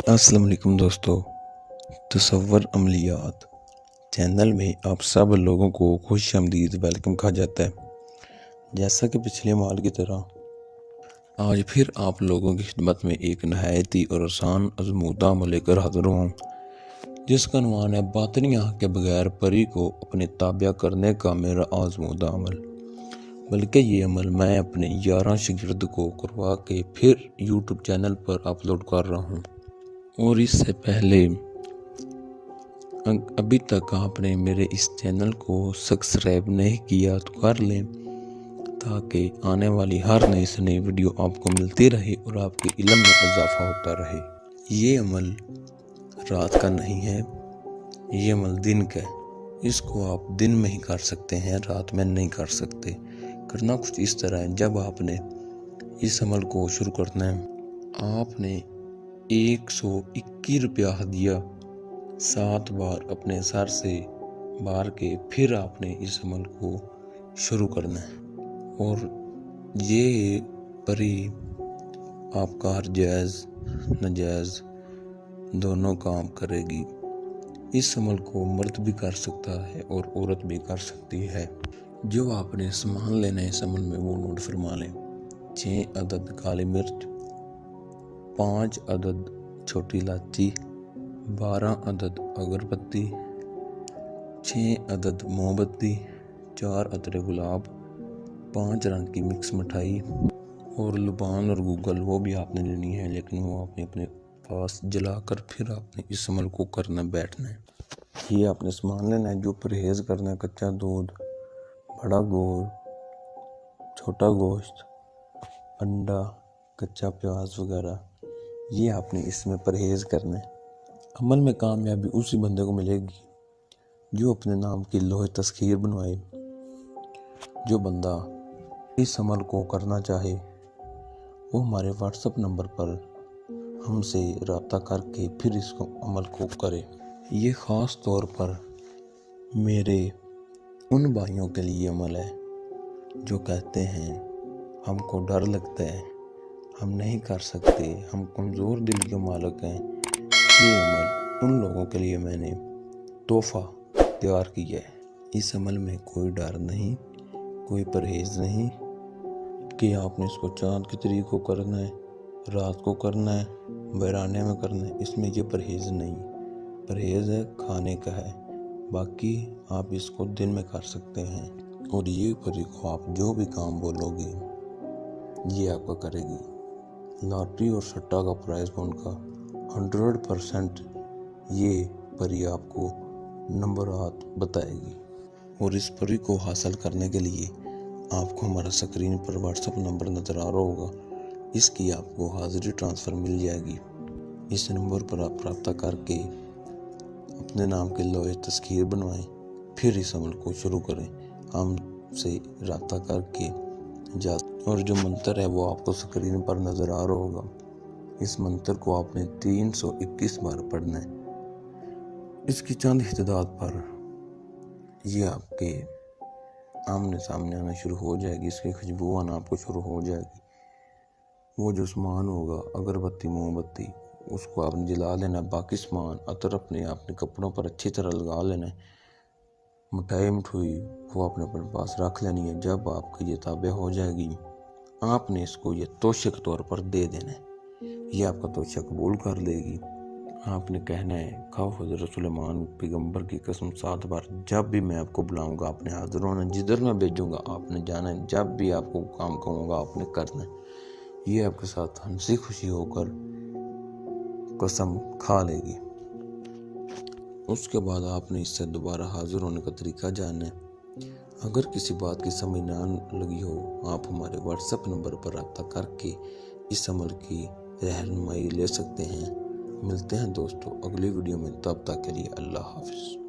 अस्सलाम वालेकुम दोस्तों। तसव्वुर अमलियात चैनल में आप सब लोगों को खुशामदीद वेलकम कहा जाता है। जैसा कि पिछले माल की तरह आज फिर आप लोगों की खिदमत में एक नहायत ही और आसान आजमूदा अमल लेकर हाजिर हूँ, जिसका अनुमान है बातनी आँख के बगैर परी को अपने ताबिया करने का मेरा आजमूदा अमल। बल्कि ये अमल मैं अपने 11 शागिर्द को करवा के फिर यूट्यूब चैनल पर अपलोड कर रहा हूँ। और इससे पहले अभी तक आपने मेरे इस चैनल को सब्सक्राइब नहीं किया तो कर लें, ताकि आने वाली हर नई से नई वीडियो आपको मिलती रहे और आपके इल्म में इजाफा होता रहे। ये अमल रात का नहीं है, ये अमल दिन का है। इसको आप दिन में ही कर सकते हैं, रात में नहीं कर सकते। करना कुछ इस तरह है, जब आपने इस अमल को शुरू करना है, आपने 121 रुपया हदिया 7 बार अपने सर से बार के फिर आपने इस अमल को शुरू करना है। और ये परी आपका हर जायज़ नाजायज़ दोनों काम करेगी। इस अमल को मर्द भी कर सकता है और औरत भी कर सकती है। जो आपने सामान लेना है इस अमल में वो नोट फरमा लें। 6 अदद काली मिर्च, 5 अदद छोटी इलायची, 12 अदद अगरबत्ती, 6 अदद मोमबत्ती, 4 अतरे गुलाब, 5 रंग की मिक्स मिठाई और लुबान और गूगल वो भी आपने लेनी है, लेकिन वो आपने अपने पास जलाकर फिर आपने इस अमल को करना बैठना है। ये आपने सामान लेना है। जो परहेज़ करना है, कच्चा दूध, बड़ा गोश्त, छोटा गोश्त, अंडा, कच्चा प्याज वगैरह, ये आपने इसमें परहेज़ करना है। अमल में कामयाबी उसी बंदे को मिलेगी जो अपने नाम की लोहे तस्खीर बनवाए। जो बंदा इस अमल को करना चाहे वो हमारे व्हाट्सएप नंबर पर हमसे रब्ता करके फिर इस अमल को करे। ये ख़ास तौर पर मेरे उन भाइयों के लिए अमल है जो कहते हैं हमको डर लगता है, हम नहीं कर सकते, हम कमज़ोर दिल के मालिक हैं। ये अमल उन लोगों के लिए मैंने तोहफ़ा तैयार किया है। इस अमल में कोई डर नहीं, कोई परहेज़ नहीं कि आपने इसको चाँद की तारीख को करना है, रात को करना है, बराने में करना है। इसमें ये परहेज़ नहीं, परहेज़ है खाने का है। बाकी आप इसको दिन में कर सकते हैं। और ये परी को आप जो भी काम बोलोगे ये आपका करेगी। लॉटरी और सट्टा का प्राइस उनका 100% ये परी आपको नंबरात बताएगी। और इस परी को हासिल करने के लिए आपको हमारा स्क्रीन पर व्हाट्सएप नंबर नज़र आ रहा होगा, इसकी आपको हाजिरी ट्रांसफ़र मिल जाएगी। इस नंबर पर आप रब्ता करके अपने नाम के लोहे तस्खीर बनवाएं, फिर इस अमल को शुरू करें। हमसे रब्ता करके जा और जो मंत्र है वो आपको स्क्रीन पर नज़र आ रहा होगा। इस मंत्र को आपने 321 बार पढ़ना है। इसकी चंद हिदायत पर ये आपके आमने सामने आना शुरू हो जाएगी। इसकी खुशबू आना आपको शुरू हो जाएगी। वो जो सामान होगा अगरबत्ती मोमबत्ती उसको आपने जला लेना। बाकी सामान अतर आपने कपड़ों पर अच्छी तरह लगा लेना है। मिठाई वो आपने अपने पास रख लेनी है। जब आपकी ये ताबे हो जाएगी आपने इसको ये तोशे के तौर पर दे देना है। ये आपका तोशा कबूल कर लेगी। आपने कहना है खाओ हज़रत सुलेमान पैगंबर की कसम 7 बार। जब भी मैं आपको बुलाऊंगा आपने हाजिर होना, जिधर मैं भेजूंगा आपने जाना है, जब भी आपको काम कहूँगा आपने करना है। ये आपके साथ हंसी खुशी होकर कसम खा लेगी। उसके बाद आपने इससे दोबारा हाजिर होने का तरीका जानना है। अगर किसी बात की समझ ना लगी हो आप हमारे व्हाट्सएप नंबर पर रब्ता करके इस अमल की रहनुमाई ले सकते हैं। मिलते हैं दोस्तों अगली वीडियो में, तब तक के लिए अल्लाह हाफ़िज़।